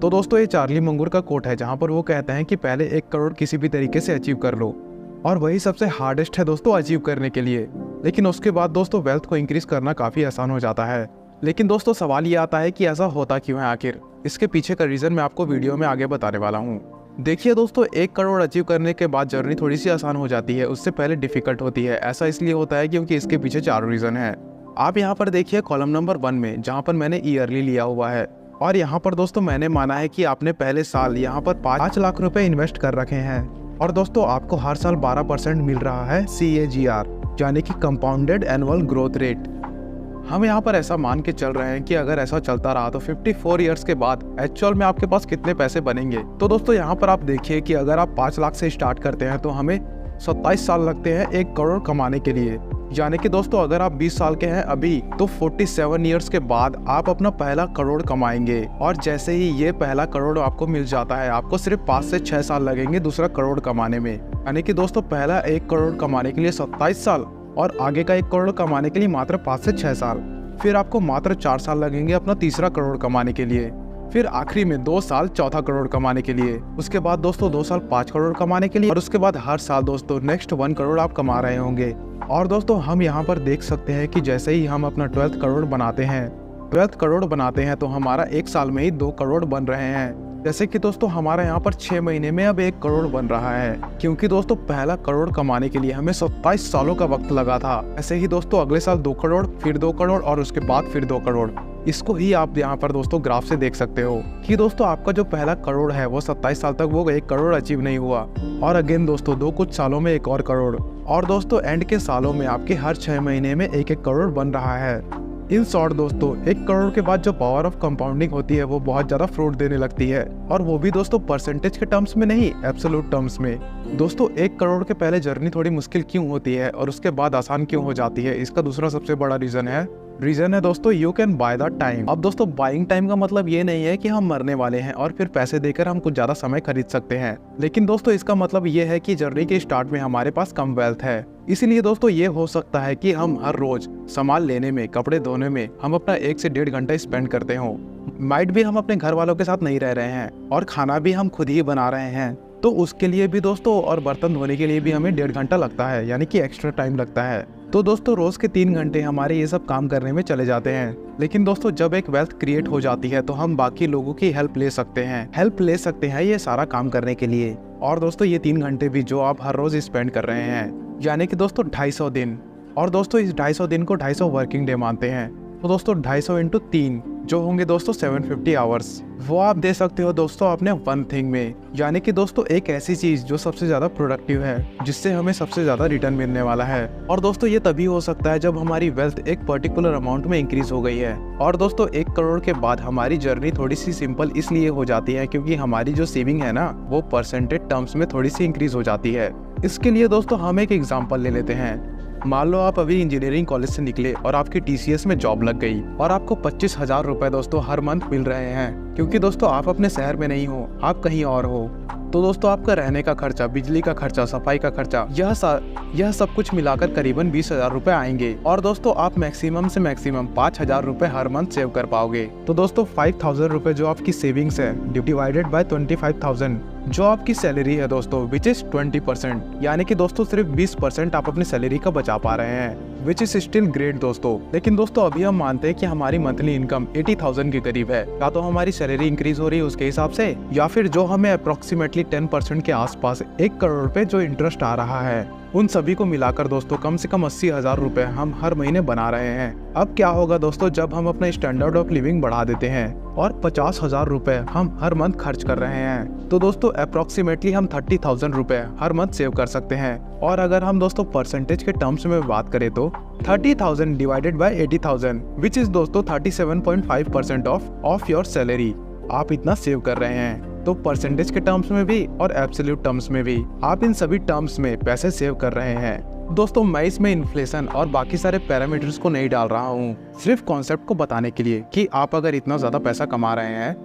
तो दोस्तों ये चार्ली मंगूर का कोट है जहाँ पर वो कहते हैं कि पहले 1 करोड़ किसी भी तरीके से अचीव कर लो, और वही सबसे हार्डेस्ट है दोस्तों अचीव करने के लिए। लेकिन उसके बाद दोस्तों वेल्थ को इंक्रीज करना काफ़ी आसान हो जाता है। लेकिन दोस्तों सवाल ये आता है कि ऐसा होता क्यों है आखिर। इसके पीछे का रीज़न मैं आपको वीडियो में आगे बताने वाला हूँ। देखिए दोस्तों 1 करोड़ अचीव करने के बाद जर्नी थोड़ी सी आसान हो जाती है, उससे पहले डिफिकल्ट होती है। ऐसा इसलिए होता है क्योंकि इसके पीछे 4 रीज़न है। आप यहाँ पर देखिए कॉलम नंबर 1 में, जहाँ पर मैंने ईयरली लिया हुआ है, और यहाँ पर दोस्तों मैंने माना है कि आपने पहले साल यहाँ पर 5 लाख रुपए इन्वेस्ट कर रखे हैं, और दोस्तों आपको हर साल 12% मिल रहा है CAGR, यानी कि कंपाउंडेड एनुअल ग्रोथ रेट। हम यहाँ पर ऐसा मान के चल रहे हैं कि अगर ऐसा चलता रहा तो 54 ईयर्स के बाद एक्चुअल में आपके पास कितने पैसे बनेंगे। तो दोस्तों यहाँ पर आप देखिए कि अगर आप 5 लाख से स्टार्ट करते हैं तो हमें 27 साल लगते हैं 1 करोड़ कमाने के लिए। यानी कि दोस्तों अगर आप 20 साल के हैं अभी तो 47 ईयर्स के बाद आप अपना पहला करोड़ कमाएंगे। और जैसे ही ये पहला करोड़ आपको मिल जाता है, आपको सिर्फ 5 से 6 साल लगेंगे दूसरा करोड़ कमाने में। यानी कि दोस्तों पहला 1 करोड़ कमाने के लिए 27 साल, और आगे का 1 करोड़ कमाने के लिए मात्र 5 से 6 साल। फिर आपको मात्र 4 साल लगेंगे अपना तीसरा करोड़ कमाने के लिए। फिर आखिरी में 2 साल चौथा करोड़ कमाने के लिए। उसके बाद दोस्तों 2 साल 5 करोड़ कमाने के लिए, और उसके बाद हर साल दोस्तों नेक्स्ट 1 करोड़ आप कमा रहे होंगे। और दोस्तों हम यहाँ पर देख सकते हैं कि जैसे ही हम अपना 12th करोड़ बनाते हैं तो हमारा 1 साल में ही 2 करोड़ बन रहे हैं। जैसे कि दोस्तों हमारा यहाँ पर 6 महीने में अब 1 करोड़ बन रहा है, क्योंकि दोस्तों पहला करोड़ कमाने के लिए हमें 27 सालों का वक्त लगा था। ऐसे ही दोस्तों अगले साल 2 करोड़, फिर 2 करोड़, और उसके बाद फिर 2 करोड़। इसको ही आप यहाँ पर दोस्तों ग्राफ से देख सकते हो कि दोस्तों आपका जो पहला करोड़ है वो 27 साल तक वो 1 करोड़ अचीव नहीं हुआ, और अगेन दोस्तों कुछ सालों में 1 और करोड़, और दोस्तों एंड के सालों में आपके हर 6 महीने में 1-1 करोड़ बन रहा है। इन शॉर्ट दोस्तों 1 करोड़ के बाद जो पावर ऑफ कंपाउंडिंग होती है वो बहुत ज्यादा फ्रूट देने लगती है, और वो भी दोस्तों परसेंटेज के टर्म्स में नहीं, एब्सोल्यूट टर्म्स में। दोस्तों 1 करोड़ के पहले जर्नी थोड़ी मुश्किल क्यों होती है और उसके बाद आसान क्यों हो जाती है, इसका दूसरा सबसे बड़ा रीजन है दोस्तों you can by the time. अब दोस्तों बाइंग टाइम का मतलब ये नहीं है कि हम मरने वाले हैं और फिर पैसे देकर हम कुछ ज्यादा समय खरीद सकते हैं, लेकिन दोस्तों इसका मतलब ये है कि जर्नी के स्टार्ट में हमारे पास कम वेल्थ है। इसीलिए दोस्तों ये हो सकता है कि हम हर रोज सामान लेने में, कपड़े धोने में हम अपना 1 से 1.5 घंटा स्पेंड करते हो। माइट भी हम अपने घर वालों के साथ नहीं रह रहे हैं, और खाना भी हम खुद ही बना रहे हैं, तो उसके लिए भी दोस्तों, और बर्तन धोने के लिए भी हमें 1.5 घंटा लगता है, यानी कि एक्स्ट्रा टाइम लगता है। तो दोस्तों रोज के 3 घंटे हमारे ये सब काम करने में चले जाते हैं। लेकिन दोस्तों जब एक वेल्थ क्रिएट हो जाती है तो हम बाकी लोगों की हेल्प ले सकते हैं ये सारा काम करने के लिए। और दोस्तों ये 3 घंटे भी जो आप हर रोज स्पेंड कर रहे हैं, यानी कि दोस्तों 250 दिन, और दोस्तों इस 250 दिन को 250 वर्किंग डे मानते हैं, तो दोस्तों 250 इंटू 3 जो होंगे दोस्तों 750 आवर्स, वो आप दे सकते हो दोस्तों अपने वन थिंग में। यानी कि दोस्तों एक ऐसी चीज जो सबसे ज्यादा प्रोडक्टिव है, जिससे हमें सबसे ज्यादा रिटर्न मिलने वाला है। और दोस्तों ये तभी हो सकता है जब हमारी वेल्थ एक पर्टिकुलर अमाउंट में इंक्रीज हो गई है। और दोस्तों 1 करोड़ के बाद हमारी जर्नी थोड़ी सी सिंपल इसलिए हो जाती है क्योंकि हमारी जो सेविंग है ना वो परसेंटेज टर्म्स में थोड़ी सी इंक्रीज हो जाती है। इसके लिए दोस्तों हम एक एग्जाम्पल ले लेते हैं। मान लो आप अभी इंजीनियरिंग कॉलेज से निकले और आपकी TCS में जॉब लग गई, और आपको 25,000 रुपए दोस्तों हर मंथ मिल रहे हैं, क्योंकि दोस्तों आप अपने शहर में नहीं हो, आप कहीं और हो। तो दोस्तों आपका रहने का खर्चा, बिजली का खर्चा, सफाई का खर्चा, यह सब कुछ मिलाकर करीबन 20,000 रुपए आएंगे। और दोस्तों आप मैक्सिमम से मैक्सिमम 5,000 रुपए हर मंथ सेव कर पाओगे। तो दोस्तों 5,000 रुपए जो आपकी सेविंग्स है डिवाइडेड बाय 25,000 जो आपकी सैलरी है दोस्तों, विच इज 20%, यानी कि दोस्तों सिर्फ 20% आप अपनी सैलरी का बचा पा रहे हैं, विच इज स्टिल ग्रेट दोस्तों। लेकिन दोस्तों अभी हम मानते हैं कि हमारी मंथली इनकम 80,000 के करीब है, या तो हमारी सैलरी इंक्रीज हो रही है उसके हिसाब से, या फिर जो हमें अप्रोक्सीमेटली 10% के आसपास 1 करोड़ रुपए जो इंटरेस्ट आ रहा है, उन सभी को मिलाकर दोस्तों कम से कम 80,000 रुपए हम हर महीने बना रहे हैं। अब क्या होगा दोस्तों जब हम अपना स्टैंडर्ड ऑफ लिविंग बढ़ा देते हैं और 50,000 रुपए हम हर मंथ खर्च कर रहे हैं, तो दोस्तों अप्रोक्सीमेटली हम 30,000 रुपए हर मंथ सेव कर सकते हैं। और अगर हम दोस्तों परसेंटेज के टर्म्स में बात करें तो 30,000 डिवाइडेड बाय 80,000 विच इज दोस्तों 37.5% ऑफ योर सैलरी आप इतना सेव कर रहे हैं। तो परसेंटेज के टर्म्स में भी और एब्सोल्यूट टर्म्स में भी आप इन सभी टर्म्स में पैसे सेव कर रहे हैं। दोस्तों मैं इसमें इन्फ्लेशन और बाकी सारे पैरामीटर्स को नहीं डाल रहा हूँ, सिर्फ कॉन्सेप्ट को बताने के लिए कि आप अगर इतना ज्यादा पैसा कमा रहे हैं।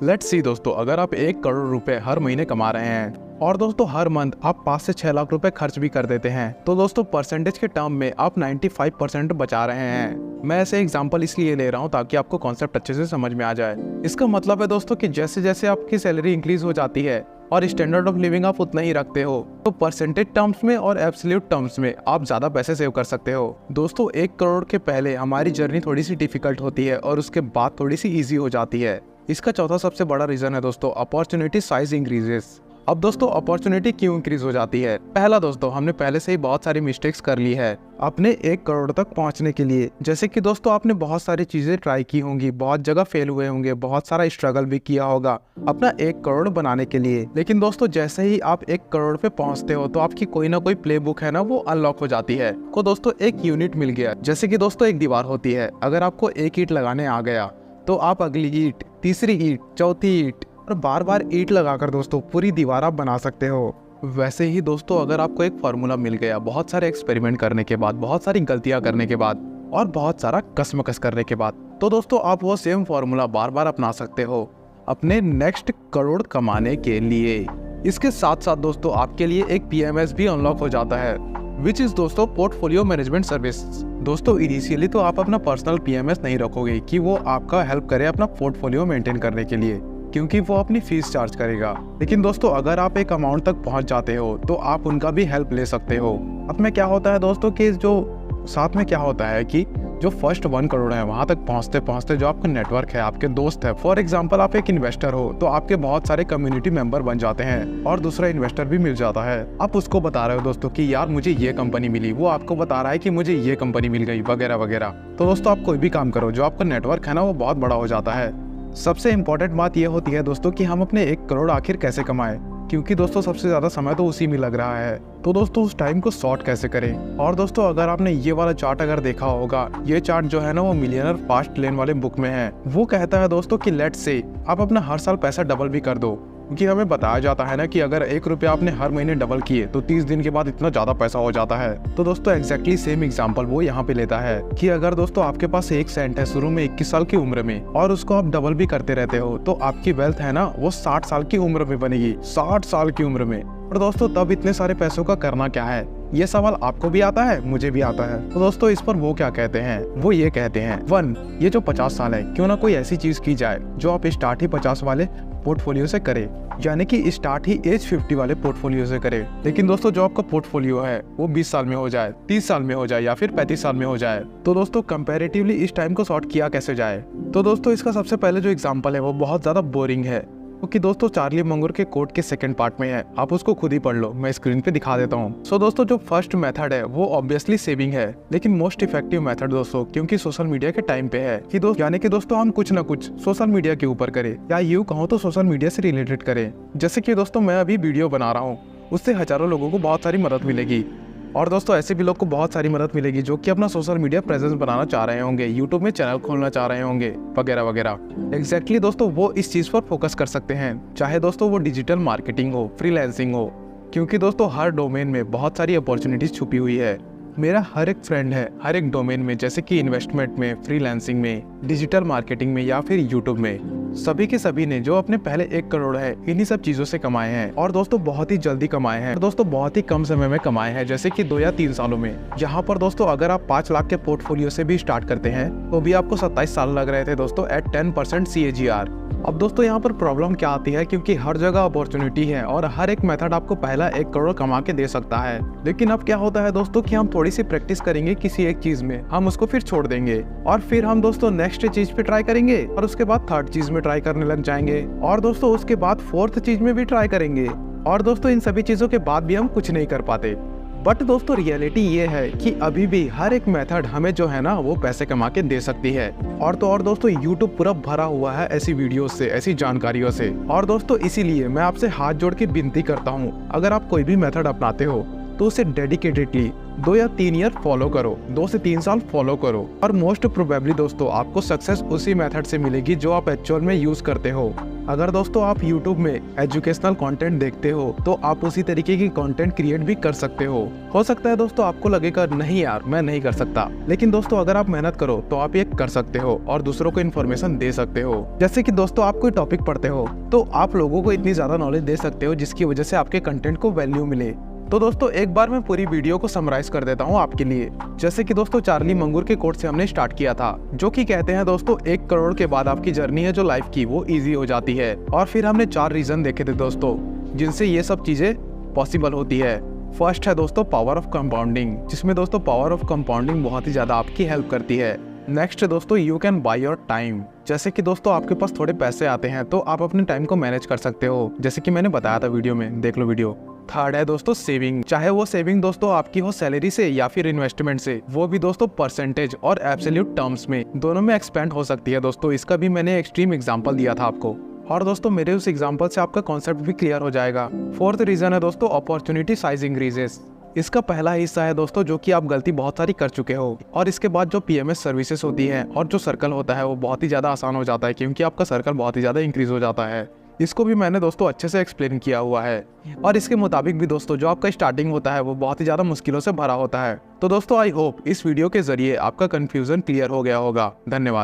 लेट्स सी दोस्तों, अगर आप 1 करोड़ रुपए हर महीने कमा रहे हैं और दोस्तों हर मंथ आप 5 से 6 लाख रुपए खर्च भी कर देते हैं, तो दोस्तों परसेंटेज के टर्म में आप 95% बचा रहे हैं। मैं ऐसे एग्जांपल इसलिए ले रहा हूं ताकि आपको कॉन्सेप्ट अच्छे से समझ में आ जाए। इसका मतलब है दोस्तों कि जैसे जैसे आपकी सैलरी इंक्रीज हो जाती है और स्टैंडर्ड ऑफ लिविंग आप उतना ही रखते हो, तो परसेंटेज टर्म्स में और एब्सोल्यूट टर्म्स में आप ज्यादा पैसे सेव कर सकते हो। दोस्तों 1 करोड़ के पहले हमारी जर्नी थोड़ी सी डिफिकल्ट होती है और उसके बाद थोड़ी सी ईजी हो जाती है। इसका चौथा सबसे बड़ा रीजन है दोस्तों अपॉर्चुनिटी साइज इंक्रीजेस। अब दोस्तों अपॉर्चुनिटी क्यों इंक्रीज हो जाती है? पहला दोस्तों हमने पहले से ही बहुत सारी मिस्टेक्स कर ली है अपने 1 करोड़ तक पहुंचने के लिए। जैसे कि दोस्तों आपने बहुत सारी चीजें ट्राई की होंगी, बहुत जगह फेल हुए होंगे, बहुत सारा स्ट्रगल भी किया होगा अपना 1 करोड़ बनाने के लिए। लेकिन दोस्तों जैसे ही आप 1 करोड़ पे पहुंचते हो तो आपकी कोई ना कोई प्ले बुक है ना, वो अनलॉक हो जाती है। को दोस्तों एक यूनिट मिल गया, जैसे कि दोस्तों एक दीवार होती है, अगर आपको एक ईंट लगाने आ गया तो आप अगली ईंट, तीसरी ईंट, चौथी ईंट और बार बार ईंट लगाकर दोस्तों पूरी दीवार आप बना सकते हो। वैसे ही दोस्तों अगर आपको एक फार्मूला मिल गया, बहुत सारे एक्सपेरिमेंट करने के बाद, बहुत सारी गलतियां करने के बाद और बहुत सारा कसमकस करने के बाद, तो दोस्तों आप वो सेम फार्मूला बार बार अपना सकते हो अपने नेक्स्ट करोड़ कमाने के लिए। इसके साथ साथ दोस्तों आपके लिए एक PMS भी अनलॉक हो जाता है, विच इज दोस्तों पोर्टफोलियो मैनेजमेंट सर्विस। दोस्तों इनिशियली तो आप अपना पर्सनल PMS नहीं रखोगे कि वो आपका हेल्प करे अपना पोर्टफोलियो मेंटेन करने के लिए, क्योंकि वो अपनी फीस चार्ज करेगा। लेकिन दोस्तों अगर आप एक अमाउंट तक पहुंच जाते हो तो आप उनका भी हेल्प ले सकते हो। अब में क्या होता है दोस्तों कि जो साथ में क्या होता है कि जो फर्स्ट 1 करोड़ है वहां तक पहुंचते पहुंचते जो आपका नेटवर्क है, आपके दोस्त है, फॉर एग्जांपल आप एक इन्वेस्टर हो तो आपके बहुत सारे कम्युनिटी मेंबर बन जाते हैं और दूसरा इन्वेस्टर भी मिल जाता है। आप उसको बता रहे हो दोस्तों कि यार मुझे ये कंपनी मिली, वो आपको बता रहा है कि मुझे ये कंपनी मिल गई वगैरह वगैरह। तो दोस्तों आप कोई भी काम करो, जो आपका नेटवर्क है ना वो बहुत बड़ा हो जाता है। सबसे इम्पोर्टेंट बात यह होती है दोस्तों कि हम अपने 1 करोड़ आखिर कैसे कमाएं, क्योंकि दोस्तों सबसे ज्यादा समय तो उसी में लग रहा है। तो दोस्तों उस टाइम को शॉर्ट कैसे करें। और दोस्तों अगर आपने ये वाला चार्ट अगर देखा होगा, ये चार्ट जो है ना वो मिलियनर फास्ट लेन वाले बुक में है। वो कहता है दोस्तों कि लेट्स से आप अपना हर साल पैसा डबल भी कर दो, क्योंकि हमें बताया जाता है ना कि अगर 1 रुपया आपने हर महीने डबल किए तो 30 दिन के बाद इतना ज्यादा पैसा हो जाता है। तो दोस्तों एग्जैक्टली सेम एग्जांपल वो यहाँ पे लेता है कि अगर दोस्तों आपके पास 1 सेंट है शुरू में 21 साल की उम्र में और उसको आप डबल भी करते रहते हो तो आपकी वेल्थ है ना वो 60 साल की उम्र में बनेगी, 60 साल की उम्र में। और दोस्तों तब इतने सारे पैसों का करना क्या है, ये सवाल आपको भी आता है, मुझे भी आता है। तो दोस्तों इस पर वो क्या कहते हैं, वो ये कहते हैं 1, ये जो 50 साल है क्यों ना कोई ऐसी चीज की जाए जो आप स्टार्ट ही 50 वाले पोर्टफोलियो से करें, यानी कि स्टार्ट ही एज 50 वाले पोर्टफोलियो से करें। लेकिन दोस्तों जो आपका पोर्टफोलियो है वो 20 साल में हो जाए, 30 साल में हो जाए या फिर 35 साल में हो जाए। तो दोस्तों कंपैरेटिवली इस टाइम को शॉर्ट किया कैसे जाए। तो दोस्तों इसका सबसे पहले जो एग्जांपल है वो बहुत ज्यादा बोरिंग है, क्योंकि दोस्तों चार्ली मंगूर के कोट के सेकंड पार्ट में है, आप उसको खुद ही पढ़ लो, मैं स्क्रीन पे दिखा देता हूँ। सो दोस्तों जो फर्स्ट मेथड है वो ऑब्वियसली सेविंग है, लेकिन मोस्ट इफेक्टिव मेथड दोस्तों क्योंकि सोशल मीडिया के टाइम पे है कि यानी कि दोस्तों हम कुछ ना कुछ सोशल मीडिया के ऊपर करें, या यूँ कहूँ तो सोशल मीडिया से रिलेटेड करें। जैसे कि दोस्तों मैं अभी वीडियो बना रहा हूँ, उससे हजारों लोगों को बहुत सारी मदद मिलेगी, और दोस्तों ऐसे भी लोग को बहुत सारी मदद मिलेगी जो कि अपना सोशल मीडिया प्रेजेंस बनाना चाह रहे होंगे, यूट्यूब में चैनल खोलना चाह रहे होंगे वगैरह वगैरह। एग्जैक्टली दोस्तों वो इस चीज पर फोकस कर सकते हैं, चाहे दोस्तों वो डिजिटल मार्केटिंग हो, फ्रीलांसिंग हो, क्योंकि दोस्तों हर डोमेन में बहुत सारी अपॉर्चुनिटीज छुपी हुई है। मेरा हर एक फ्रेंड है हर एक डोमेन में, जैसे कि इन्वेस्टमेंट में, फ्रीलांसिंग में, डिजिटल मार्केटिंग में या फिर यूट्यूब में, सभी के सभी ने जो अपने पहले 1 करोड़ है इन्हीं सब चीजों से कमाए हैं, और दोस्तों बहुत ही जल्दी कमाए हैं, और दोस्तों बहुत ही कम समय में कमाए हैं, जैसे कि 2 या 3 सालों में। यहाँ पर दोस्तों अगर आप 5 लाख के पोर्टफोलियो से भी स्टार्ट करते हैं तो भी आपको 27 साल लग रहे थे दोस्तों एट 10% CAGR। अब दोस्तों यहाँ पर प्रॉब्लम क्या आती है, क्योंकि हर जगह अपॉर्चुनिटी है और हर एक मेथड आपको पहला 1 करोड़ कमा के दे सकता है। लेकिन अब क्या होता है दोस्तों कि हम थोड़ी सी प्रैक्टिस करेंगे किसी एक चीज में, हम उसको फिर छोड़ देंगे और फिर हम दोस्तों नेक्स्ट चीज पे ट्राई करेंगे और उसके बाद थर्ड चीज में ट्राई करने लग जाएंगे और दोस्तों उसके बाद फोर्थ चीज में भी ट्राई करेंगे, और दोस्तों इन सभी चीजों के बाद भी हम कुछ नहीं कर पाते। बट दोस्तों रियलिटी ये है कि अभी भी हर एक मेथड हमें जो है ना वो पैसे कमा के दे सकती है, और तो और दोस्तों YouTube पूरा भरा हुआ है ऐसी वीडियोस से, ऐसी जानकारियों से। और दोस्तों इसीलिए मैं आपसे हाथ जोड़ के विनती करता हूँ, अगर आप कोई भी मेथड अपनाते हो तो उसे डेडिकेटेडली 2 या 3 ईयर फॉलो करो, 2 से 3 साल फॉलो करो, और मोस्ट प्रोबेबली दोस्तों आपको सक्सेस उसी मेथड से मिलेगी जो आप एक्चुअल में यूज करते हो। अगर दोस्तों आप YouTube में एजुकेशनल कंटेंट देखते हो तो आप उसी तरीके की कंटेंट क्रिएट भी कर सकते हो सकता है दोस्तों आपको लगेगा नहीं यार मैं नहीं कर सकता, लेकिन दोस्तों अगर आप मेहनत करो तो आप ये कर सकते हो और दूसरों को इन्फॉर्मेशन दे सकते हो। जैसे कि दोस्तों आप कोई टॉपिक पढ़ते हो तो आप लोगों को इतनी ज्यादा नॉलेज दे सकते हो जिसकी वजह से आपके कंटेंट को वैल्यू मिले। तो दोस्तों एक बार मैं पूरी वीडियो को समराइज कर देता हूँ आपके लिए। जैसे कि दोस्तों चार्ली मंगूर के कोट से हमने स्टार्ट किया था, जो कि कहते हैं दोस्तों 1 करोड़ के बाद आपकी जर्नी है जो लाइफ की वो इजी हो जाती है। और फिर हमने 4 रीजन देखे थे दोस्तों जिनसे ये सब चीजें पॉसिबल होती है। फर्स्ट है दोस्तों पावर ऑफ कंपाउंडिंग, जिसमें दोस्तों पावर ऑफ कंपाउंडिंग बहुत ही ज्यादा आपकी हेल्प करती है। नेक्स्ट है दोस्तों you can by your time, जैसे कि दोस्तों आपके पास थोड़े पैसे आते हैं तो आप अपने टाइम को मैनेज कर सकते हो, जैसे कि मैंने बताया था वीडियो में, देख लो वीडियो। थर्ड है दोस्तों सेविंग, चाहे वो सेविंग दोस्तों आपकी हो सैलरी से या फिर इन्वेस्टमेंट से, वो भी दोस्तों परसेंटेज और एब्सोल्यूट टर्म्स में दोनों में एक्सपेंड हो सकती है दोस्तों। इसका भी मैंने एक्सट्रीम एग्जांपल दिया था आपको, और दोस्तों मेरे उस एग्जांपल से आपका कॉन्सेप्ट भी क्लियर हो जाएगा। फोर्थ रीजन है दोस्तों अपॉर्चुनिटी साइज इंक्रीजेस। इसका पहला हिस्सा है दोस्तों जो कि आप गलती बहुत सारी कर चुके हो, और इसके बाद जो पीएमएस सर्विसेज होती है और जो सर्कल होता है वो बहुत ही ज्यादा आसान हो जाता है, क्योंकि आपका सर्कल बहुत ही ज्यादा इंक्रीज हो जाता है। इसको भी मैंने दोस्तों अच्छे से एक्सप्लेन किया हुआ है, और इसके मुताबिक भी दोस्तों जो आपका स्टार्टिंग होता है वो बहुत ही ज्यादा मुश्किलों से भरा होता है। तो दोस्तों आई होप इस वीडियो के जरिए आपका कंफ्यूजन क्लियर हो गया होगा। धन्यवाद।